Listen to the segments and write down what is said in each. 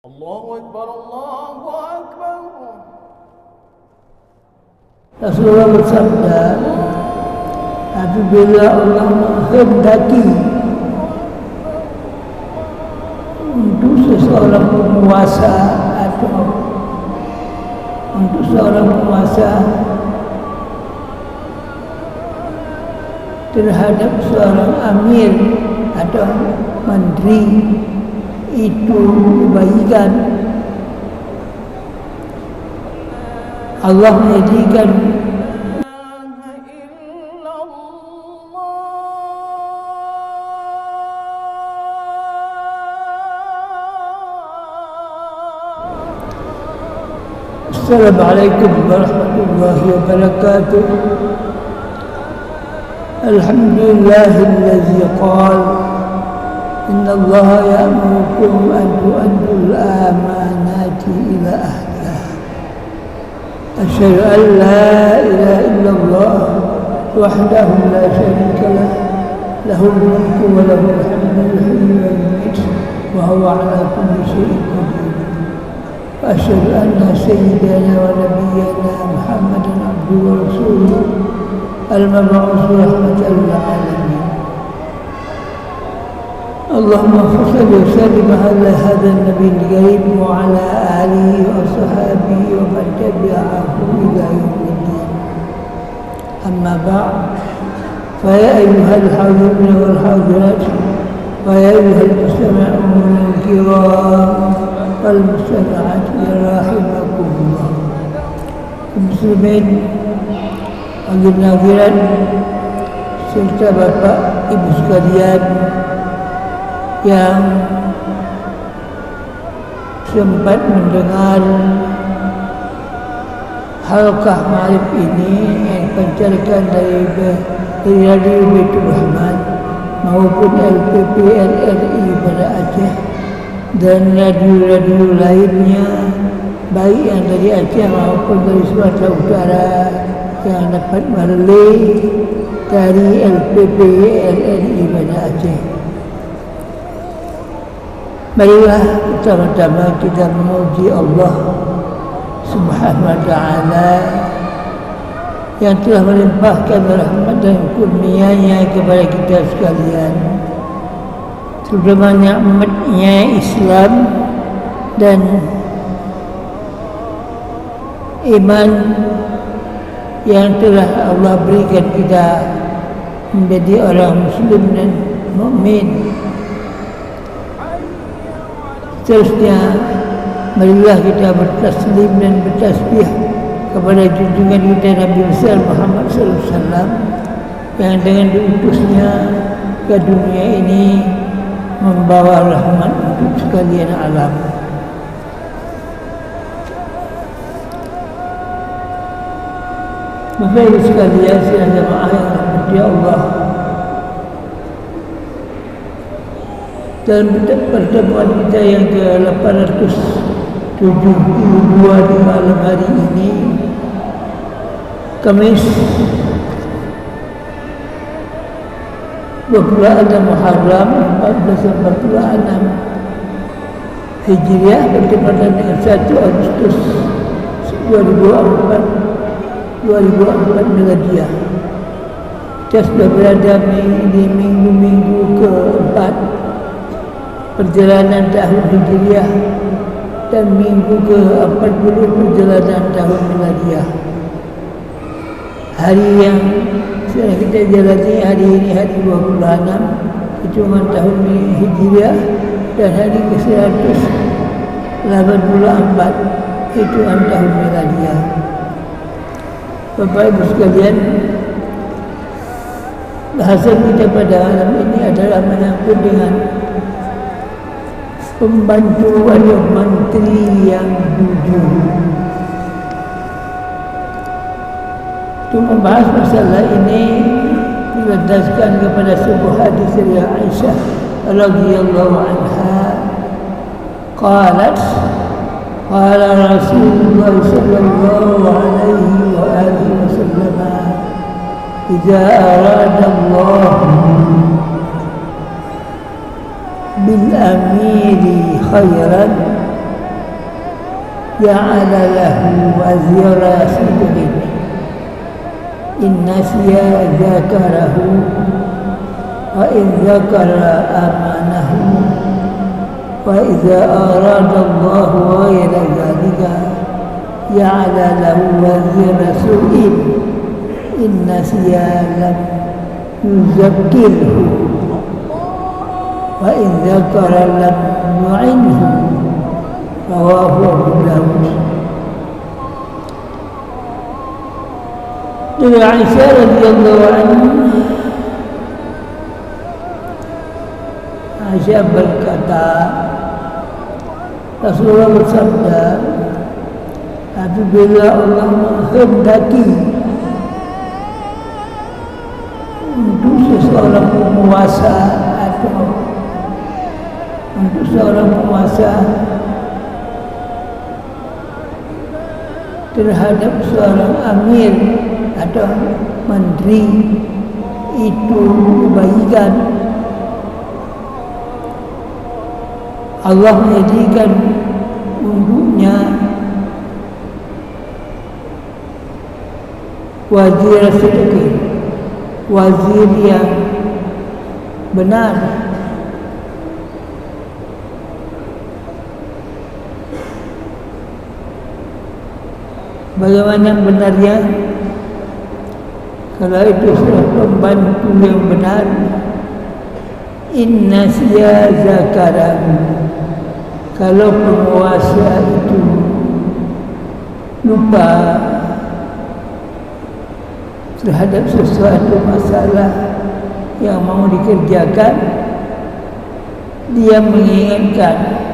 Allahu Akbar, Allahu Akbar. Rasulullah bersabda, apabila Allah menghendaki untuk seseorang penguasa atau untuk seorang penguasa terhadap seorang amir atau menteri itu kebaikan, Allah menjadikan Assalamualaikum warahmatullahi wabarakatuh. Alhamdulillahillazi qala Inna Allah ya'murukum an tu'addul amanati ila ahliha. Asyhadu an la ilaha illallah wahdahu la syarika lah, lahul mulku wa lahul hamdu yuhyi wa yumiitu wa huwa 'ala kulli syai'in qadir. Wa asyhadu anna sayyidana wa nabiyyana Muhammadan abduhu wa rasuluhu al-mab'uuts rahmatan lil 'alamin. اللهم صل وسلم على هذا النبي الكريم وعلى آله وصحبه ومن تبعه إلى يوم الدين. أما بعد، فيا أيها الحاضرون والحاضرات ويا أيها المستمعون الكرام والمستمعات رحمكم الله. Muslimin, hadirin serta Bapak Ibu sekalian yang sempat mendengar halqah malam ini yang dipancarkan dari Radio Baitur Rahman maupun LPP LRI pada Aceh dan radio-radio lainnya, baik yang dari Aceh maupun dari Sumatera Utara yang dapat merelay dari LPP LRI pada Aceh. Marilah pertama-tama kita memuji Allah Subhanahu wa Ta'ala yang telah melimpahkan rahmat dan kurnia-Nya kepada kita sekalian, terutama nikmat-Nya Islam dan iman yang telah Allah berikan kita menjadi orang Muslim dan mukmin. Seterusnya, marilah kita bertaslim dan bertasbih kepada junjungan kita Nabi besar Muhammad sallallahu alaihi wasallam yang dengan diutusnya ke dunia ini membawa rahmat untuk sekalian alam. Bapak Ibu sekalian, sidang jemaah yang dirahmati Allah, dalam pertemuan kita yang ke-872 di malam hari ini, Kamis 26 Muharram 1446 Hijriah bertepatan dengan 1 Agustus 2004 Miladiah. Kita sudah berada di minggu keempat perjalanan tahun Hijriah dan minggu ke-40 perjalanan tahun Miladiah. Hari yang sedang kita jalani hari ini hari 26 hitungan tahun Hijriah dan hari ke-184 hitungan tahun Miladiah. Bapak Ibu sekalian, bahasan kita pada malam ini adalah menyangkut dengan pembantu atau menteri yang jujur. Untuk membahas masalah ini dilandaskan kepada sebuah hadis dari Aisyah radhiyallahu anha. Qalat qala Rasulullah sallallahu alaihi wa alihi wasallam, idza arada Allah بالأمير خيرا ja'ala lahu wazira sidqin in nasiya zakarahu wa in zakara amanahu wa idza arada Allah ghayra dhalika ja'ala lahu wazira su'in in nasiya lam yuzakkirhu wa in zakara lam yu'inhu. Rawahu Abu Dawud. Dari Aisyah radhiyallahu anha, Aisyah berkata, Rasulullah bersabda, apabila Allah menghendaki untuk seseorang penguasa atau untuk seorang penguasa terhadap seorang amir atau menteri itu kebaikan, Allah menjadikan untuknya wazir sidqin, wazir yang benar. Bagaimana benarnya? Kalau itu sudah pembantu yang benar, inna siya zakarahu, kalau penguasa itu lupa terhadap sesuatu masalah yang mau dikerjakan, dia mengingatkan.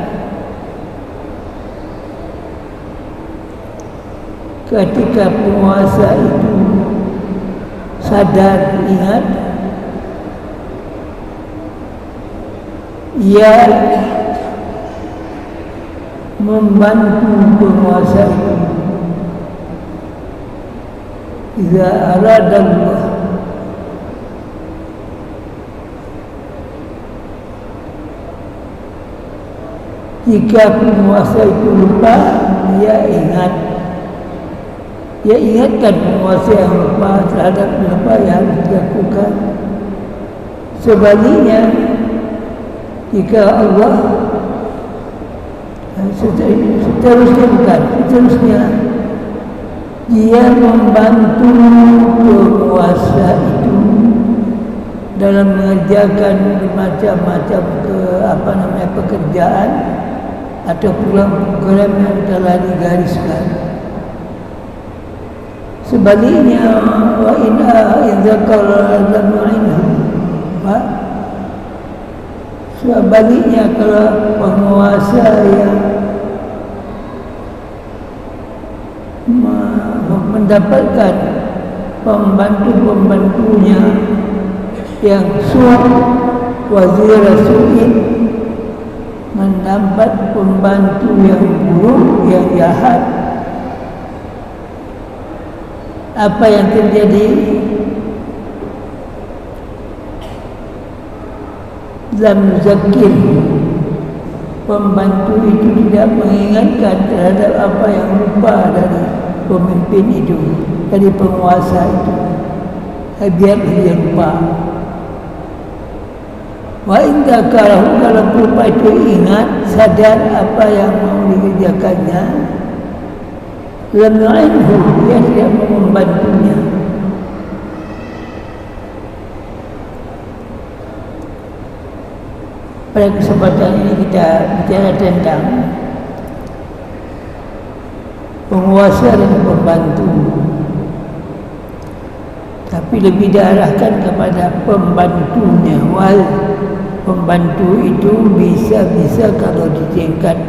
Ketika penguasa itu sadar, ingat, ia membantu penguasa itu. Jika arada Allah jika penguasa itu lupa, dia ingat. Dia ingatkan penguasa yang lupa terhadap apa yang harus dilakukan. Sebaliknya, jika Allah seterusnya dia membantu penguasa itu dalam mengerjakan macam-macam pekerjaan atau program yang telah digariskan. Sebaliknya, wa in zakara lam yu'inhu. Sebaliknya, kalau penguasa yang mendapatkan pembantu-pembantunya yang suap, wazir su'in, mendapat pembantu yang buruk, yang jahat, apa yang terjadi? Lam zakir, pembantu itu tidak mengingatkan terhadap apa yang lupa dari pemimpin itu, dari penguasa itu. Biar dia lupa. Wa in dzakarahu, kalau lupa itu ingat, sadar apa yang mau dikerjakannya, lam yu'inhu, dia tidak membantunya. Pada kesempatan ini kita bicara tentang penguasa dan pembantu, tapi lebih diarahkan kepada pembantunya. Wal pembantu itu bisa kalau di tingkat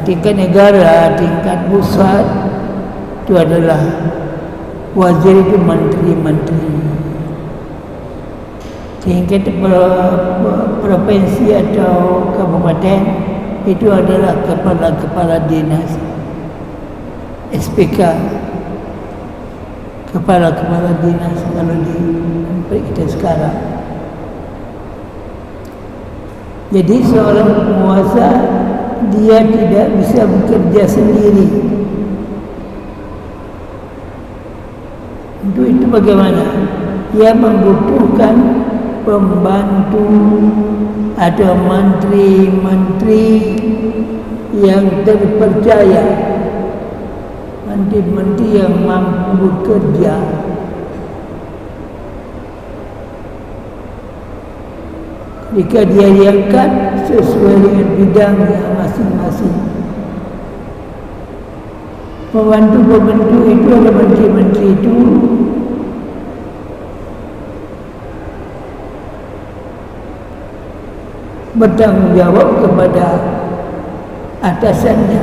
tingkat negara, tingkat pusat, itu adalah wazir, itu menteri-menteri. Tingkat provinsi atau kabupaten itu adalah kepala-kepala dinas, SPK, kepala-kepala dinas kalau di tempat kita sekarang. Jadi seorang penguasa dia tidak bisa bekerja sendiri. Untuk itu bagaimana? Dia membutuhkan pembantu atau menteri-menteri yang terpercaya, menteri-menteri yang mampu bekerja. Jika dia diangkat sesuai dengan bidangnya masing-masing. Pembantu-pembantu itu ada menteri-menteri itu bertanggung jawab kepada atasannya.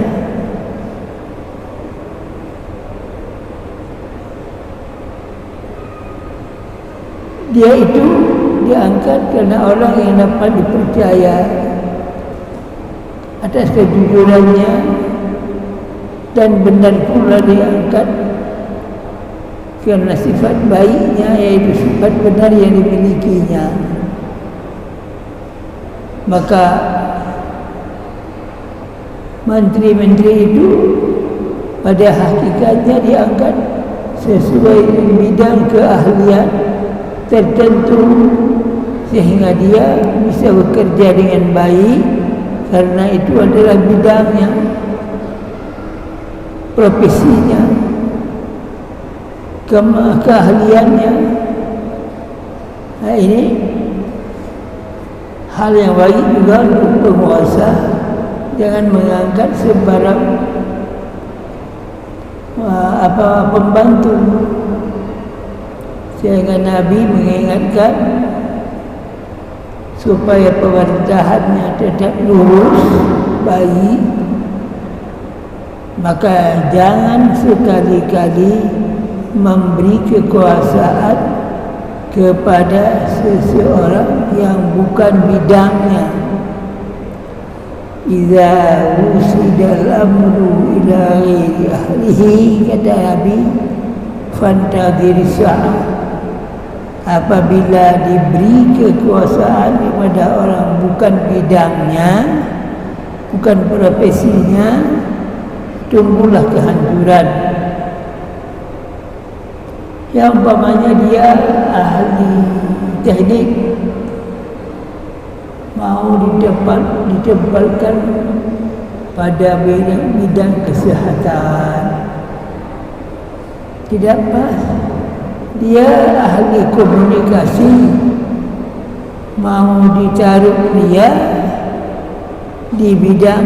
Dia itu diangkat karena orang yang dapat dipercaya atas kejujurannya, dan benar pula diangkat karena sifat baiknya, yaitu sifat benar yang dimilikinya. Maka menteri-menteri itu pada hakikatnya diangkat sesuai bidang keahlian tertentu, sehingga dia bisa bekerja dengan baik karena itu adalah bidangnya, profesinya, keahliannya. Nah, ini hal yang baik juga untuk penguasa. Jangan mengangkat sembarang pembantu. Sehingga Nabi mengingatkan supaya pemerintahannya tetap lurus, baik. Maka jangan sekali-kali memberi kekuasaan kepada seseorang yang bukan bidangnya. Idza usidal amru ila ghairi ahlihi, kata Nabi, fantadhir sa'ah. Apabila diberi kekuasaan kepada orang bukan bidangnya, bukan profesinya, tunggulah kehancuran. Yang umpamanya dia ahli teknik, mau ditempatkan pada bidang kesehatan, tidak pas. Dia ahli komunikasi, mau ditaruh dia di bidang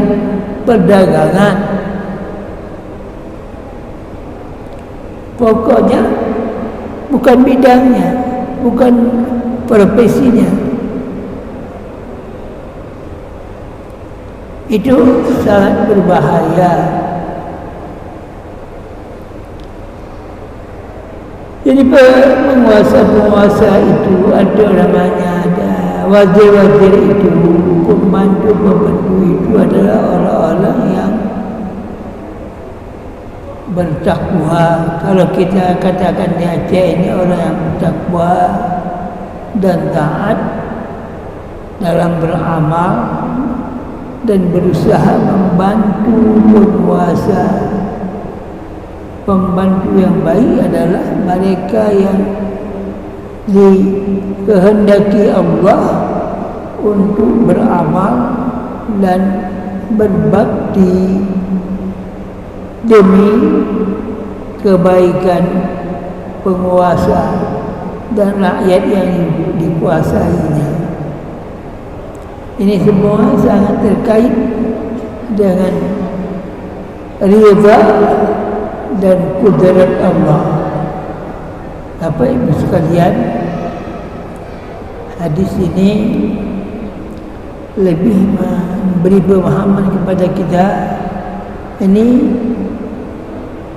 perdagangan, pokoknya bukan bidangnya, bukan profesinya. Itu sangat berbahaya. Jadi penguasa-penguasa itu ada namanya, ada wazir-wazir itu, pembantu-pembantu itu adalah orang-orang yang bertakwa. Kalau kita katakan di Aceh ini orang yang bertakwa dan taat dalam beramal dan berusaha membantu penguasa. Pembantu yang baik adalah mereka yang dikehendaki Allah untuk beramal dan berbakti demi kebaikan penguasa dan rakyat yang dikuasainya. Ini semua sangat terkait dengan ridha dan kudrat Allah. Bapak Ibu sekalian, hadis ini lebih memberi pemahaman kepada kita. Ini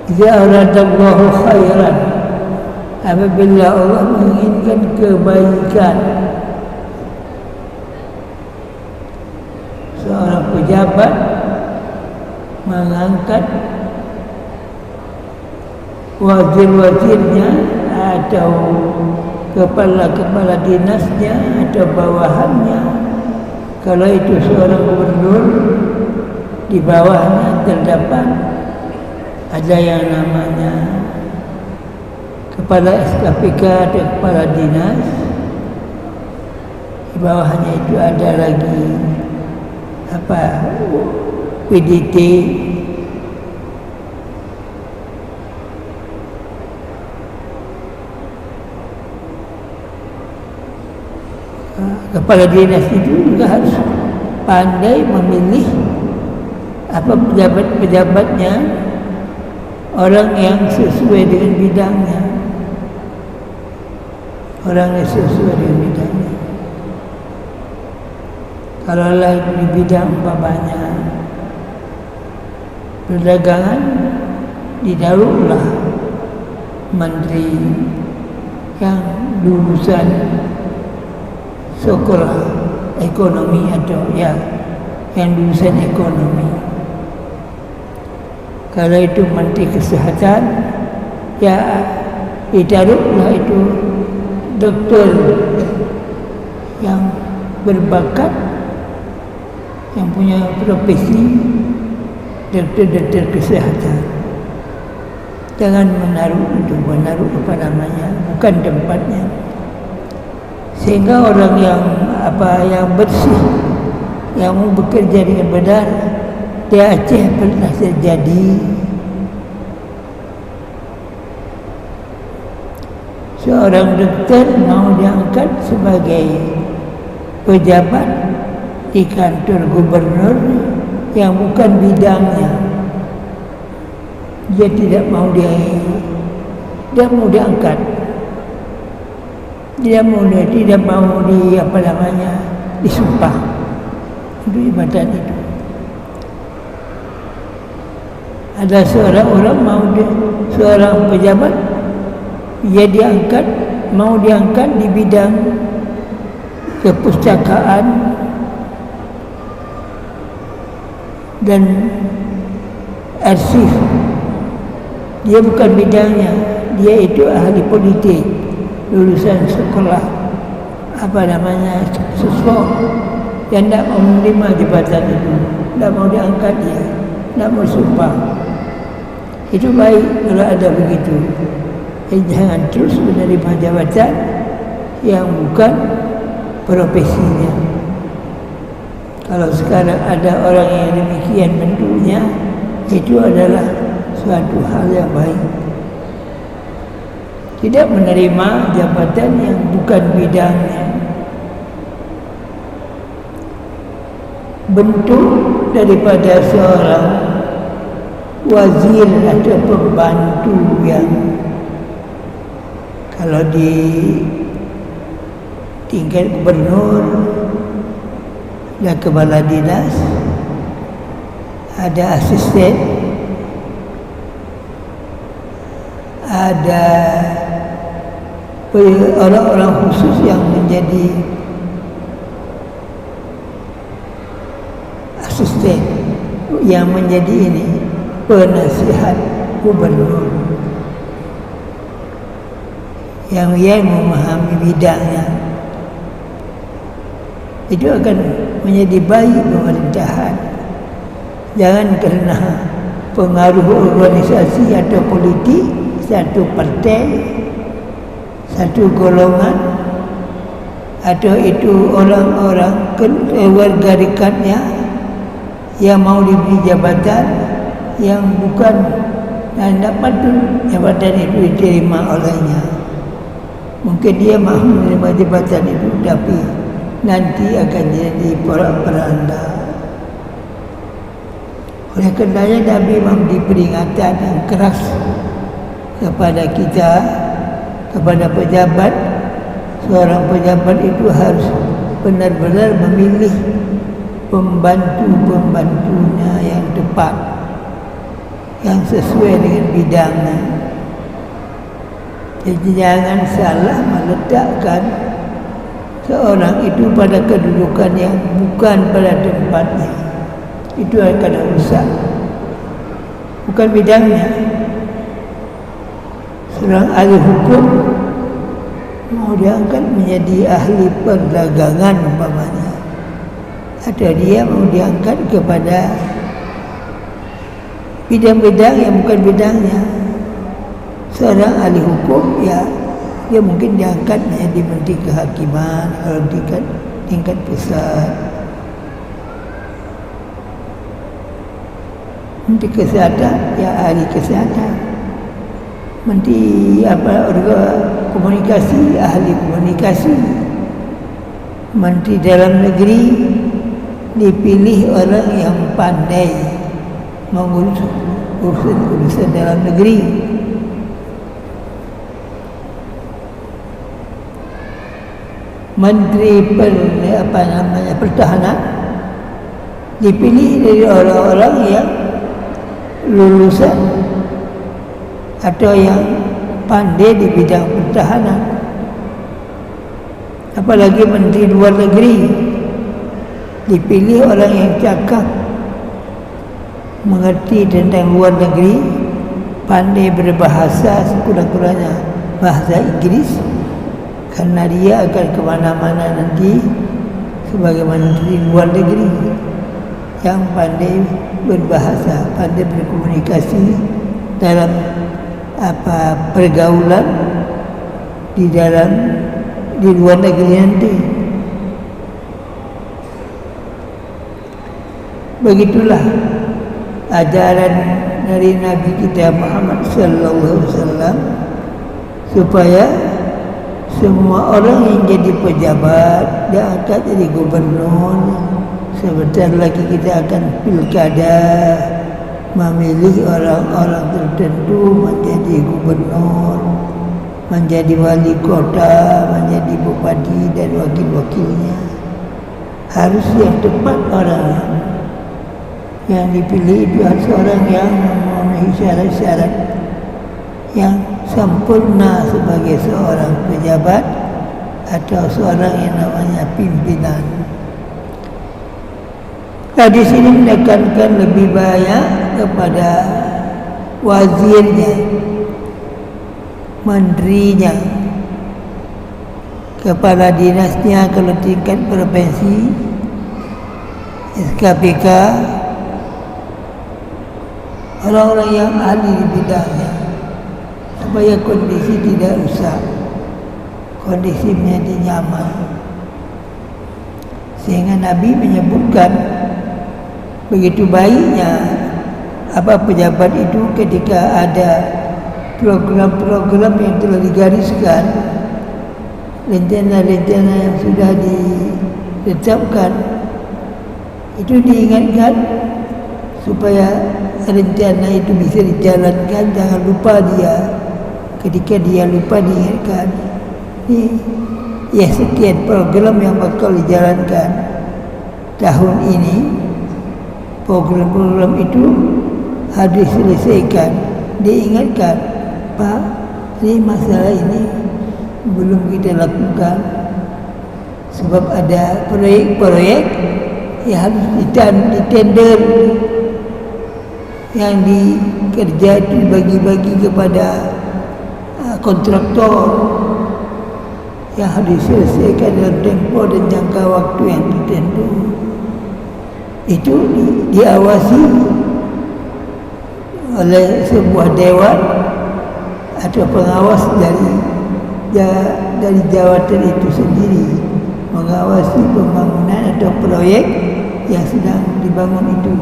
idza aradallahu khairan, apabila Allah menginginkan kebaikan, seorang pejabat mengangkat wazir-wazirnya atau kepala-kepala dinasnya atau bawahannya. Kalau itu seorang gubernur, di bawahnya terdapat ada yang namanya kepala SKPK atau kepala dinas. Di bawahnya itu ada lagi PDT, kepala dinas itu juga harus pandai memilih pejabat-pejabatnya, orang yang sesuai dengan bidangnya, Kalau lagi di bidang umpamanya perdagangan, ditaruhlah menteri yang lulusan sekolah ekonomi atau yang lulusan ekonomi. Kalau itu menteri kesehatan, ditaruhlah itu dokter yang berbakat, yang punya profesi dokter kesehatan. Jangan menaruh bukan tempatnya. Sehingga orang yang bersih, yang mau bekerja dengan benar, di Aceh pernah terjadi seorang dokter mau diangkat sebagai pejabat di kantor gubernur yang bukan bidangnya. Dia tidak mau diangkat. Dia tidak mau disumpah untuk jabatan itu. Ada seorang pejabat, dia mau diangkat di bidang kepustakaan dan arsip. Dia bukan bidangnya, dia itu ahli politik, lulusan sekolah siswa yang tidak mau menerima jabatan itu, tidak mau diangkat dia, tidak mau sumpah. Itu baik kalau ada begitu. Jangan terus menerima jabatan yang bukan profesinya. Kalau sekarang ada orang yang demikian bentuknya, itu adalah suatu hal yang baik. Tidak menerima jabatan yang bukan bidangnya. Bentuk daripada seorang wazir atau pembantu yang kalau di tingkat gubernur dan kepala dinas ada asisten, ada orang-orang khusus yang menjadi asisten, yang menjadi penasihat gubernur, yang memahami bidangnya. Itu akan menjadi baik pemerintahan. Jangan karena pengaruh organisasi atau politik satu partai, satu golongan, atau itu orang-orang keluarga dekatnya yang mau diberi jabatan yang bukan tidak patut jabatan itu diterima olehnya. Mungkin dia mahu menerima jabatan itu, tapi nanti akan jadi porak-poranda. Oleh karenanya Nabi memberi peringatan yang keras kepada kita, kepada pejabat. Seorang pejabat itu harus benar-benar memilih pembantu-pembantunya yang tepat, yang sesuai dengan bidangnya. Jadi jangan salah meletakkan seorang itu pada kedudukan yang bukan pada tempatnya. Itu akan rusak, bukan bidangnya. Seorang ahli hukum mau diangkat menjadi ahli perdagangan umpamanya, atau dia mau diangkat kepada bidang-bidang yang bukan bidangnya. Seorang ahli hukum, ya dia mungkin diangkat menjadi menteri kehakiman kalau tingkat pusat. Menteri kesihatan, ya ahli kesihatan. Menteri komunikasi, ahli komunikasi. Menteri dalam negeri dipilih orang yang pandai mengurus urusan dalam negeri. Menteri pertahanan dipilih dari orang-orang yang lulusan atau yang pandai di bidang pertahanan. Apalagi menteri luar negeri dipilih orang yang cakap, mengerti tentang luar negeri, pandai berbahasa, sekurang-kurangnya bahasa Inggris, karena dia akan kemana-mana nanti sebagai menteri luar negeri yang pandai berbahasa, pandai berkomunikasi dalam pergaulan di luar negeri nanti. Begitulah ajaran dari Nabi kita Muhammad sallallahu alaihi wasallam, supaya semua orang yang jadi pejabat, dia akan jadi gubernur. Sebentar lagi kita akan pilkada, memilih orang-orang tertentu menjadi gubernur, menjadi wali kota, menjadi bupati dan wakil-wakilnya. Harus yang tepat orang yang dipilih itu, harus orang yang memenuhi syarat-syarat yang sempurna sebagai seorang pejabat atau seorang yang namanya pimpinan. Di sini menekankan lebih banyak kepada wazirnya, menterinya, kepala dinasnya kalau tingkat provinsi, SKPK, orang-orang yang ahli di bidangnya, supaya kondisi tidak rusak, kondisi menjadi nyaman. Sehingga Nabi menyebutkan begitu baiknya pejabat itu ketika ada program-program yang telah digariskan, rencana-rencana yang sudah ditetapkan, itu diingatkan supaya rencana itu bisa dijalankan. Jangan lupa dia, ketika dia lupa diingatkan, sekian program yang bakal dijalankan tahun ini. Program-program itu harus diselesaikan, diingatkan, Pak, ini masalah ini belum kita lakukan, sebab ada proyek-proyek yang harus ditender, yang dikerja itu dibagi-bagi kepada kontraktor, yang harus diselesaikan dalam tempo dan jangka waktu yang tertentu. Itu diawasi oleh sebuah dewan atau pengawas dari jawatan itu sendiri, mengawasi pembangunan atau proyek yang sedang dibangun itu,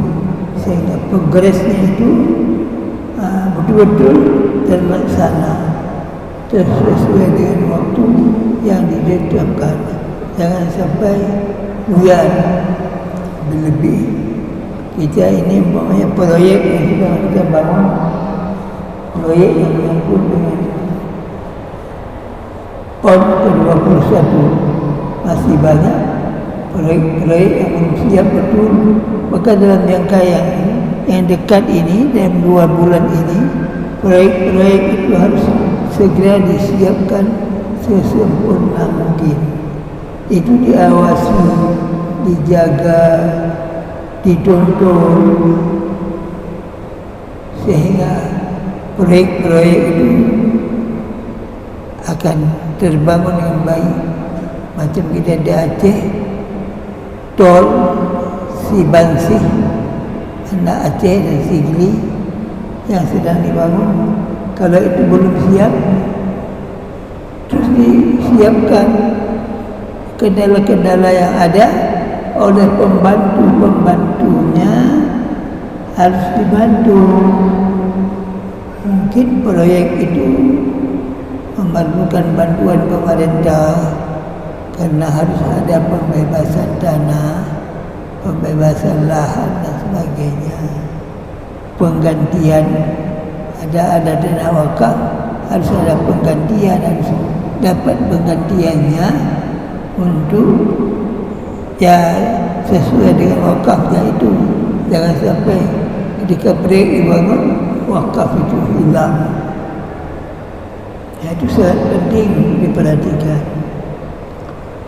sehingga progresnya itu betul-betul terlaksana sesuai dengan waktu yang ditetapkan. Jangan sampai buyar berlebih. Kita ini umpamanya proyek yang sudah kita bangun, proyek yang menyangkut dengan PON ke-21, masih banyak proyek-proyek yang belum siap betul. Maka dalam jangka yang dekat ini, dalam 2 bulan ini, proyek-proyek itu harus segera disiapkan sesempurna mungkin. Itu diawasi, dijaga, ditonton, sehingga proyek-proyek itu akan terbangun dengan baik. Macam kita di Aceh, tol Sibansih, anak Aceh dan Sigli, yang sedang dibangun. Kalau itu belum siap, terus disiapkan kendala-kendala yang ada oleh pembantu-pembantunya, harus dibantu. Mungkin proyek itu memerlukan bantuan pemerintah karena harus ada pembebasan tanah, pembebasan lahan dan sebagainya, penggantian, ada dana wakaf, harus ada penggantian, harus dapat penggantiannya untuk ya sesuai dengan wakafnya itu. Jangan sampai ketika proyek dibangun wakaf itu hilang. Ya, itu sangat penting diperhatikan.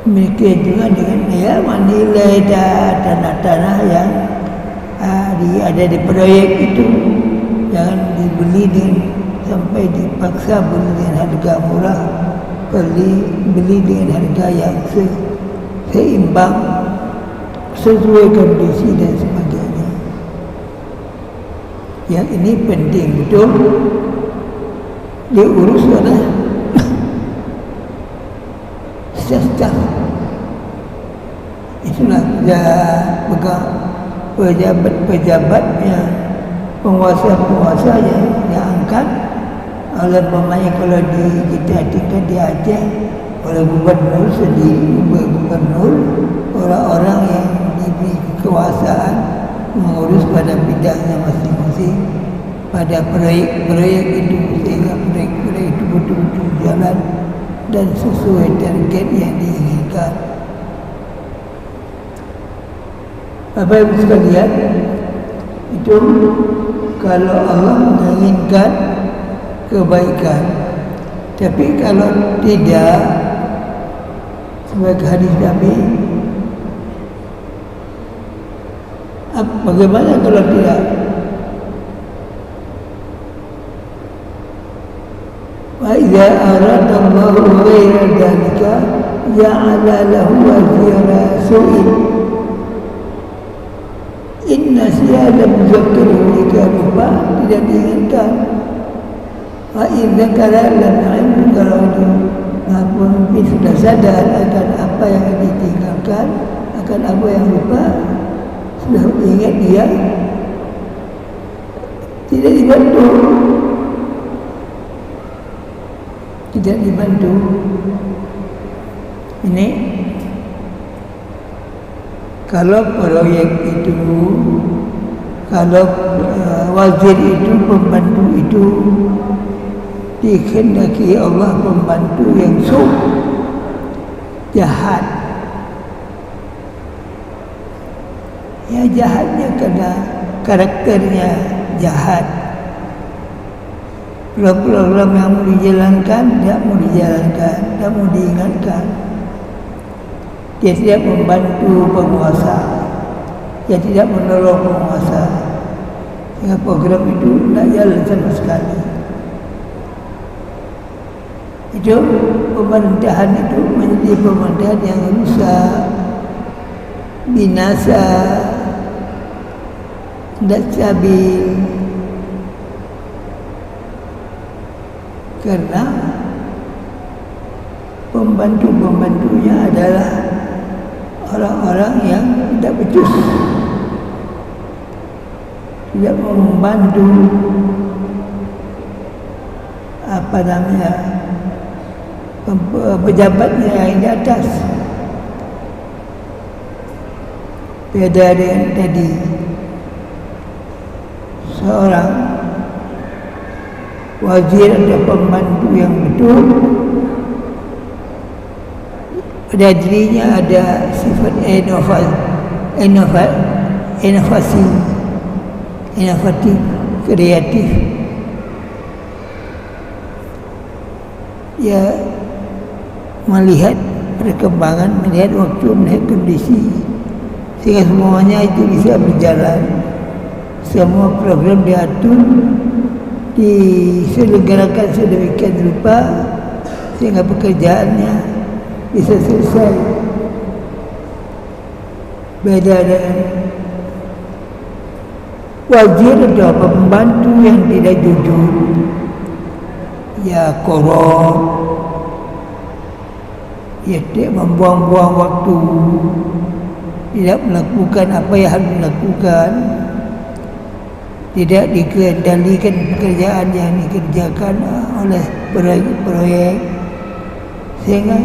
Demikian juga dengan nilai tanah-tanah yang ada di proyek itu, jangan dibeli sampai dipaksa beli dengan harga murah, beli dengan harga yang seimbang, sesuai kondisi dan sebagainya. Yang ini penting betul diurus oleh staf. Itulah pejabat-pejabatnya, penguasa-penguasa yang diangkat oleh pemain. Kalau kita tinggal di Aceh oleh gubernur sendiri, gubernur, orang-orang yang diberi kekuasaan mengurus pada bidangnya masing-masing pada proyek-proyek itu, sehingga proyek-proyek itu betul-betul jalan dan sesuai target yang diinginkan. Bapak Ibu sekalian, itu kalau Allah menginginkan kebaikan. Tapi kalau tidak, sebagai hadis Nabi, bagaimana kalau tidak? Wa idza arada Allahu ghayra dzalika ja'ala lahu wazira su'il. Inna siyada muzakkiruhu jika lupa tidak diinginkan. Wa idza kala lam ya'lam, kalau itu mungkin sudah sadar akan apa yang ditinggalkan, akan apa yang lupa, sudah ingat dia, tidak dibantu. Ini kalau proyek itu, kalau wazir itu, pembantu itu dikehendaki Allah pembantu yang jahat. Ya jahatnya karena karakternya jahat. Program yang mau dijalankan, tidak mau dijalankan, tidak mau diingatkan. Dia tidak membantu penguasa, dia tidak menolong penguasa, sehingga program itu tidak jalan sama sekali. Itu pemerintahan itu menjadi pemerintahan yang rusak, binasa, tidak stabil. Karena pembantu-pembantunya adalah orang-orang yang tidak becus, tidak membantu pejabatnya yang di atas. Beda dengan tadi, seorang wazir atau pembantu yang betul, pada dirinya ada sifat inovatif, kreatif. Ya melihat perkembangan, melihat waktu, melihat kondisi, sehingga semuanya itu bisa berjalan. Semua program diatur, diselenggarakan sedemikian rupa sehingga pekerjaannya bisa selesai. Beda dengan Wazir atau pembantu yang tidak jujur, ya korup, ya tidak membuang-buang waktu, tidak melakukan apa yang harus dilakukan, tidak dikendalikan pekerjaan yang dikerjakan oleh proyek, sehingga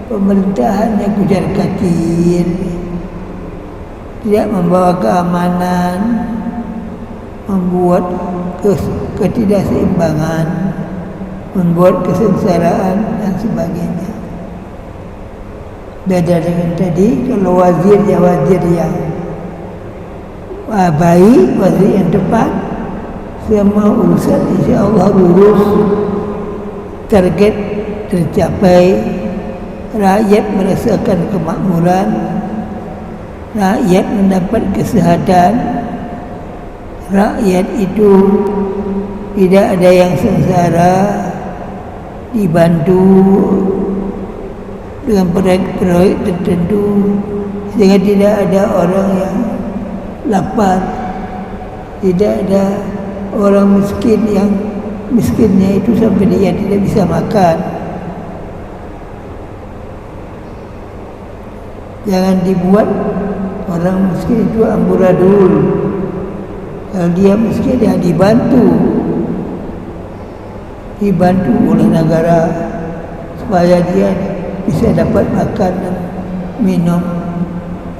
pemerintahannya kucar kacir, tidak membawa keamanan, membuat ketidakseimbangan, membuat kesengsaraan dan sebagainya. Beda dengan tadi, kalau wazirnya wazir yang baik, wazir yang tepat, semua urusan insya Allah lurus, target tercapai, rakyat merasakan kemakmuran, rakyat mendapat kesehatan, rakyat itu tidak ada yang sengsara, dibantu dengan proyek-proyek tertentu, sehingga tidak ada orang yang lapar, tidak ada orang miskin yang miskinnya itu sampai dia tidak bisa makan. Jangan dibuat orang miskin itu amburadul. Kalau dia miskin, dia dibantu oleh negara supaya dia bisa dapat makan dan minum.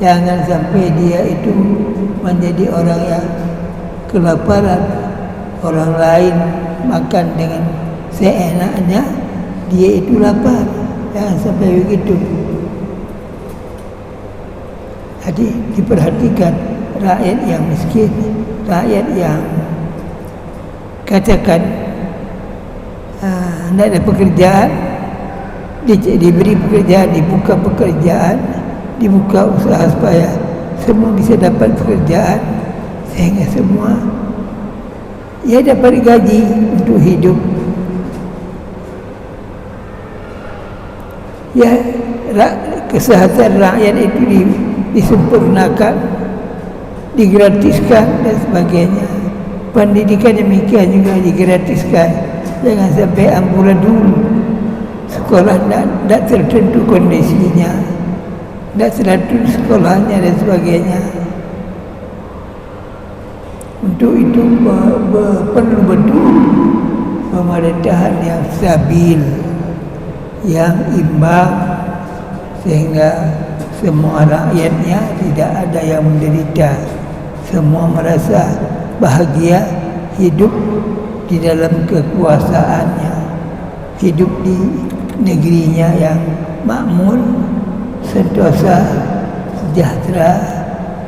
Jangan sampai dia itu menjadi orang yang kelaparan, orang lain makan dengan seenaknya, dia itu lapar. Jangan sampai begitu. Jadi diperhatikan rakyat yang miskin, rakyat yang katakan tidak ada pekerjaan, diberi pekerjaan, dibuka pekerjaan, dibuka usaha supaya semua bisa dapat pekerjaan, sehingga semua ia dapat gaji untuk hidup. Ya, kesehatan rakyat itu disempurnakan, digratiskan dan sebagainya. Pendidikan demikian juga digratiskan. Jangan sampai amburadul, sekolah tidak tertentu kondisinya, tidak tertentu sekolahnya dan sebagainya. Untuk itu perlu betul pemerintahan yang stabil, yang imbang, sehingga semua rakyatnya tidak ada yang menderita, semua merasa bahagia hidup di dalam kekuasaannya, hidup di negerinya yang makmur, sentosa, sejahtera,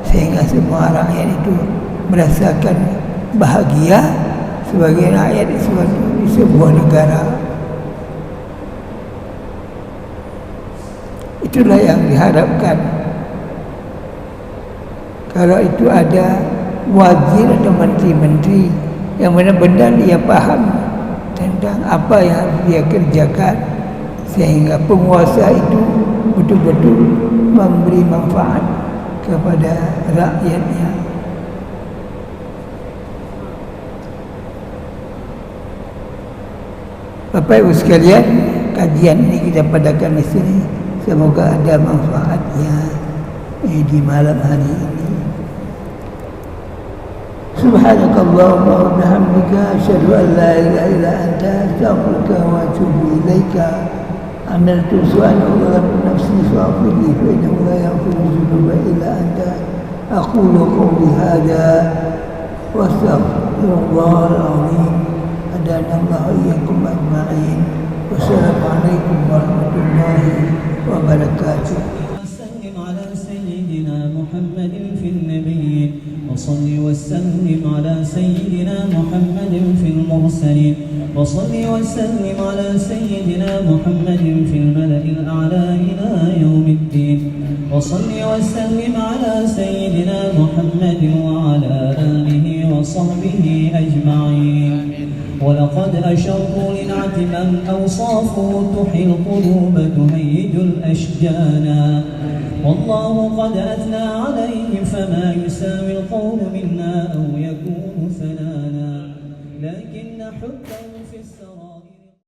sehingga semua rakyat itu merasakan bahagia sebagai rakyat di sebuah negara. Itulah yang diharapkan. Kalau itu ada wazir atau menteri-menteri yang benar-benar dia paham tentang apa yang harus dia kerjakan, sehingga penguasa itu betul-betul memberi manfaat kepada rakyatnya. Bapak Ibu sekalian, kajian ini kita padakan di sini. Semoga ada manfaatnya di malam hari ini. Subhanakallahumma wa bihamdika asyhadu an la ilaha illa anta astaghfiruka wa atubu ilaika. Amaltu su'an wa nafsi fa'fir li fa innahu la yaghfiru dhunuba illa anta. Aqulu qawli hadha wa astaghfirullahal azim. Adana Allah iyyakum ajma'in. Wassalamualaikum warahmatullahi وبركاته. وسلم على سيدنا محمد في النبيين وصل وسلم على سيدنا محمد في المرسلين وصل وسلم على سيدنا محمد في الملأ الأعلى إلى يوم الدين وصل وسلم على سيدنا محمد وعلى آله وصحبه أجمعين. ولقد أشروا لنعت من أوصافه تحيي القلوب تهيج الأشجانا والله قد أثنى عليه فما يساوي القول منا أو يكون لكن حبه في السرائر